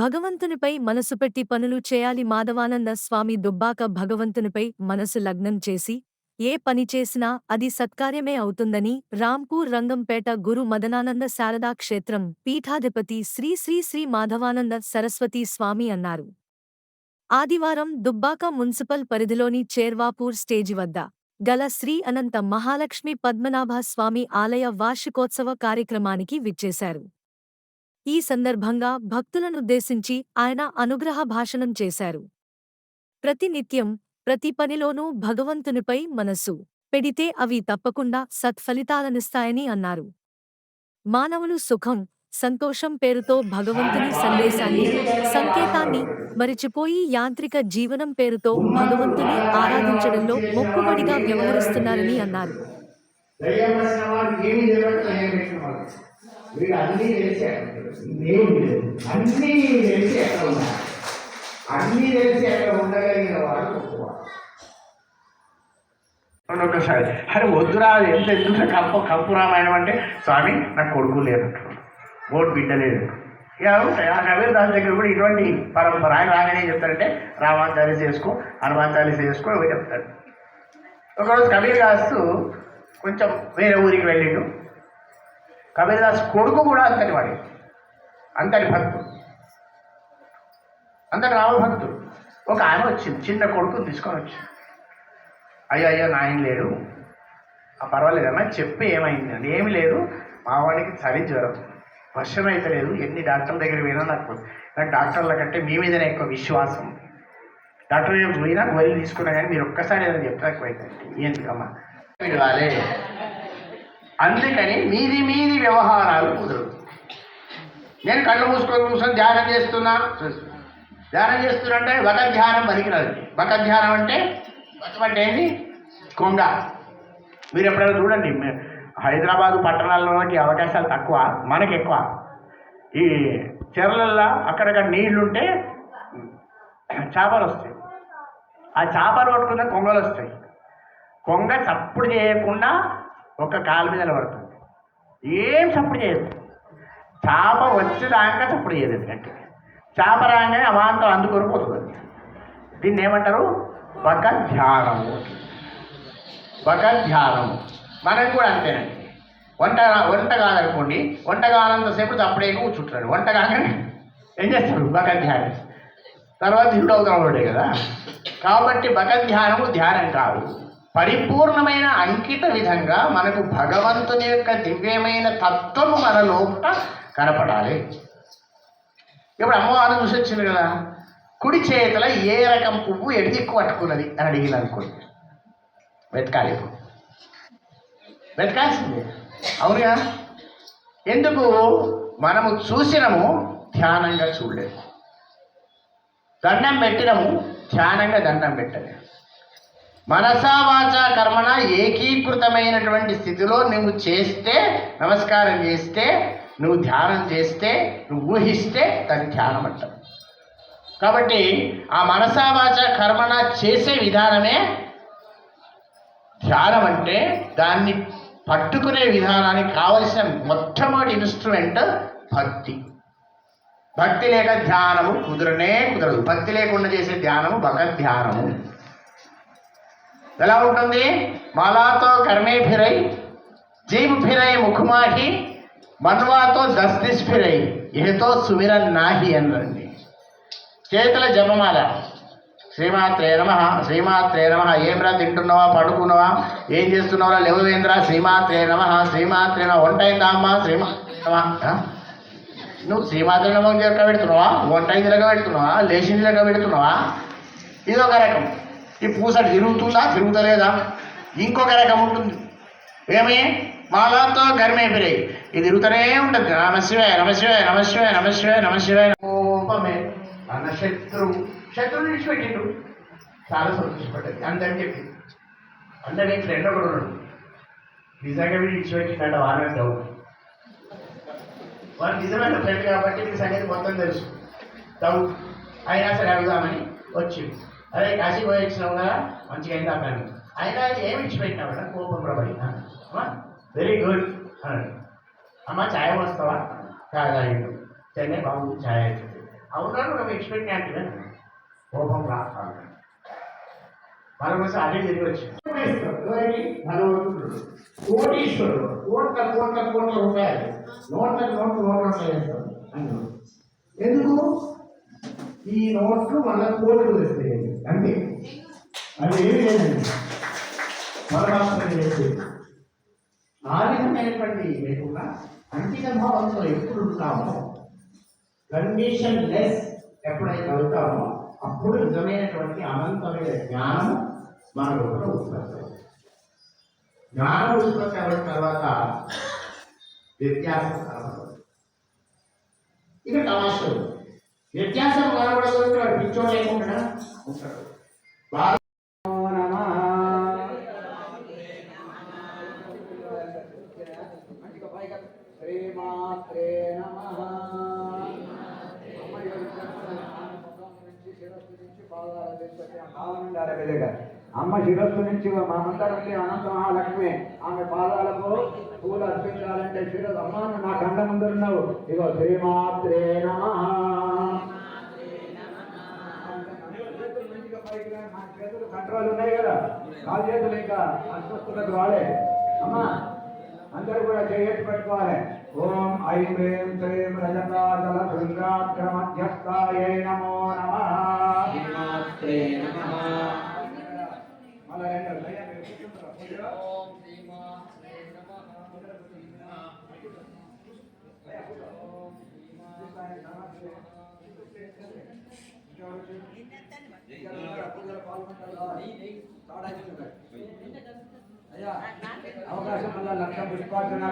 భగవంతునిపై మనసు పెట్టి పనులు చేయాలి. మాధవానంద స్వామి దుబ్బాక భగవంతునిపై మనసు లగ్నం చేసి ఏ పని చేసినా అది సత్కార్యమే అవుతుందని రాంపూర్ రంగంపేట గురు మదనానంద శారదా క్షేత్రం పీఠాధిపతి శ్రీ శ్రీ శ్రీ మాధవానంద సరస్వతీ స్వామి అన్నారు. ఆదివారం దుబ్బాక మున్సిపల్ పరిధిలోని చేర్వాపూర్ స్టేజి వద్ద గల శ్రీ అనంత మహాలక్ష్మి పద్మనాభ స్వామి ఆలయ వార్షికోత్సవ కార్యక్రమానికి విచ్చేశారు. ఈ సందర్భంగా భక్తులనుద్దేశించి ఆయన అనుగ్రహ భాషణం చేశారు. ప్రతినిత్యం ప్రతి పనిలోనూ భగవంతునిపై మనసు పెడితే అవి తప్పకుండా సత్ఫలితాలనిస్తాయని అన్నారు. మానవులు సుఖం, సంతోషం పేరుతో భగవంతుని సందేశాన్ని, సంకేతాన్ని మరిచిపోయి యాంత్రిక జీవనం పేరుతో భగవంతుని ఆరాధించడంలో మొక్కుబడిగా వ్యవహరిస్తున్నారని అన్నారు. వీడు అన్నీ తెలిసి ఎక్కడ ఉండగలిగిన వాడు ఒకసారి అరే వద్దురా ఎందుకు కప్పు రామాయణం అంటే స్వామి నాకు కొడుకు లేదు, ఓటు బిడ్డ లేదు. ఇలా ఉంటాయి. ఆ కబీర్ దాస్ దగ్గర కూడా ఇటువంటి పరంపర. ఆయన రాగానే చెప్తారంటే రామాచార్య చేసుకో, హనుమాచార్య చేసుకో ఇవి చెప్తాడు. ఒకరోజు కబీర్ దాస్ కొంచెం వేరే ఊరికి వెళ్ళిండు. కబీర్ దాస్ కొడుకు కూడా అంతటి వాడి, అంతటి భక్తుడు, అంతటి రామభక్తుడు. ఒక ఆమె వచ్చింది, చిన్న కొడుకుని తీసుకొని వచ్చింది. అయ్యో నాయన లేడు, పర్వాలేదమ్మా చెప్పి ఏమైంది అంటే ఏమి లేదు, మా వాడికి చలి జ్వరం, వర్షం అయితే లేదు, ఎన్ని డాక్టర్ల దగ్గర పోయినా నాకు డాక్టర్ల కంటే మీ మీదనే ఎక్కువ విశ్వాసం. డాక్టర్ దగ్గర పోయినా గొర్రెలు తీసుకున్నా కానీ మీరు ఒక్కసారి ఏదైనా చెప్తే ఎక్కువైతే ఎందుకమ్మా విడవాలే, అందుకని మీది వ్యవహారాలు కుదరదు. నేను కళ్ళు మూసుకొని ధ్యానం చేస్తున్నా అంటే వకధ్యానం పనికిరాదు. వకధ్యానం అంటే ఏంటి? కొంగ. మీరు ఎప్పుడైనా చూడండి, హైదరాబాదు పట్టణాల్లోకి అవకాశాలు తక్కువ, మనకి ఎక్కువ. ఈ చెర్లల్లో అక్కడక్కడ నీళ్లుంటే చేపలు వస్తాయి. ఆ చేపలు పట్టుకున్న కొంగలు వస్తాయి. కొంగ చప్పుడు చేయకుండా ఒక కాలు మీద నిలబడుతుంది, ఏం చప్పుడు చేయదు. చేప వచ్చేదాకా చప్పుడు చేయదు, ఎందుకంటే చేప రాగానే అమాంతం అందుకొని పోతుంది. దీన్ని ఏమంటారు? వకధ్యానము. వకధ్యానము మనకు కూడా అంతేనండి. వంట కాదనుకోండి, వంట కానంతసేపు చప్పుడే కూర్చుంటాడు. వంట కాగానే ఏం చేస్తాడు? వకధ్యానం. తర్వాత దిగుడు అవుతాడు కదా. కాబట్టి వకధ్యానము ధ్యానం కాదు, పరిపూర్ణమైన అంకిత విధంగా మనకు భగవంతుని యొక్క దివ్యమైన తత్వము మన లోపల కనపడాలి. ఇప్పుడు అమ్మవారు చూసి వచ్చింది కదా, కుడి చేతుల ఏ రకం పువ్వు ఎడిదిక్కు పట్టుకున్నది అని అడిగింది అనుకోండి, వెతకాలి. ఇప్పుడు వెతకాల్సిందే, అవునుగా. ఎందుకు? మనము చూసినము, ధ్యానంగా చూడలేదు. దండం పెట్టినము, ధ్యానంగా దండం పెట్టలేదు. మనసా వాచా కర్మణ ఏకీకృతమైనటువంటి స్థితిలో నువ్వు చేస్తే, నమస్కారం చేస్తే, నువ్వు ధ్యానం చేస్తే, నువ్వు ఊహిస్తే దాన్ని ధ్యానం అంటావు. కాబట్టి ఆ మనసా వాచా కర్మణ చేసే విధానమే ధ్యానం. అంటే దాన్ని పట్టుకునే విధానానికి కావలసిన మొట్టమొదటి ఇన్స్ట్రుమెంట్ భక్తి. భక్తి లేక ధ్యానము కుదరదు. భక్తి లేకుండా చేసే ధ్యానము భగవద్ధ్యానము. ఎలా ఉంటుంది? మాలాతో కర్మే ఫిరై, జీవ్ ఫిరై ముఖమాహి, మన్వాతో దస్దిస్ ఫిరై, ఏతో సుమిరన్ నాహి అనండి. చేతుల జపమాల, శ్రీమాత్రే నమ, శ్రీమాత్రే నమ. ఏమిరా తింటున్నావా, పడుకున్నావా, ఏం చేస్తున్నావా, లేవేంద్ర, శ్రీమాత్రే నమ, శ్రీమాత్రే నమ. వంట అయిందా అమ్మా, శ్రీమాత్రే నమ. నువ్వు శ్రీమాత్రే నమ లెక్క పెడుతున్నావా, వంట అయింది లెక్క పెడుతున్నావా, లేచింది లెక్క పెడుతున్నావా? ఇది ఒక రకం. ఈ పూస తిరుగుతుందా, తిరుగుతలేదా? ఇంకొక రకం ఉంటుంది. ఏమి? మాలాతో గర్మే ఫిరై, ఇది తిరుగుతూనే ఉంటుంది. నమశివాయ నమశివాయ నమశివాయ నమశివాయ నమశివాయ. కోపమే అన్న శత్రువుని విడిచిపెట్టిండు, చాలా సంతోషపడ్డది. అందరిని చెప్పి అందరి ఫ్రెండ్ ఒకడు ఉన్నాడు, నిజంగా వీడు విడిచిపెట్టిండట. వాళ్ళని డౌట్, వాళ్ళు నిజమైన ఫ్రెండ్ కాబట్టి ఈ సంగతి మొత్తం తెలుసు. డౌట్ అయినా సరే అడుగుదామని వచ్చింది. అరే కాశీ పోయి వచ్చినావు కదా, మంచిగా అయింది ఆ పని. అయినా ఏమి విడిచిపెట్టినావు? కోపం ప్రబడి. వెరీ గుడ్ అన్నాడు. అమ్మ ఛాయ్ వస్తావా? ఛాయ్ తాగిండు. చెన్నై బాబు ఛాయ్ అవుతుంది. అవునా నువ్వు ఎక్స్పెక్ట్ అంటే కోపం రాస్తాను మరొకసి అదే తిరిగి వచ్చింది భగవంతుడు కోటీశ్వరుడు కోట్ల కోట్ల కోట్ల రూపాయలు నోట్ల వేస్తాడు అన్నాడు ఎందుకు ఈ నోట్లు మన కోట్లు తెస్తాయి అంతే అది ఏమి లేదండి పరమాత్మ చేసేది ఆ విధమైనటువంటి లేకుండా అంకిత భావంతో ఎప్పుడు ఉంటామో కండిషన్ లెస్ ఎప్పుడైతే అవుతామో అప్పుడు నిజమైనటువంటి అనంతమైన జ్ఞానం మన లోపల ఉత్పత్తి అవుతుంది. జ్ఞానం ఉత్పత్తి అయిన తర్వాత వ్యత్యాసం కనబడదు. ఇక తమాషా వ్యత్యాసం కనబడదు వాడు పిచ్చో లేకుండా ఉంటాడు. శ్రీమాత్రే నమః. అమ్మ శిరస్సు నుంచి మా మందరం ఉంది అనంత మహాలక్ష్మి ఆమె పాదాలకు పూలు అర్పించాలంటే శిరస్సు అమ్మ నా కండ ముందు ఉన్నావు ఇగో శ్రీమాత్రే నమః. నా చేతులు కంట్రోల్ ఉన్నాయి కదా కాలు చేతులు ఇంకా అస్వస్థతకు వాడే అమ్మా అందరూ కూడా చేయెత్తి పెట్టుకోవాలి. ఓం ఐం హ్రీం శ్రీం రజతాచల శృంగాగ్ర మధ్యస్థాయై నమో నమః. మళ్ళా రెండు అయ్యా మీరు కూర్చుంటారా? ఓం శ్రీమాత్రే నమః. అయ్యా కూర్చో. ఓం శ్రీమాత్రే నమః. అయ్యా అవకాశం వల్ల లక్ష పుష్పార్చన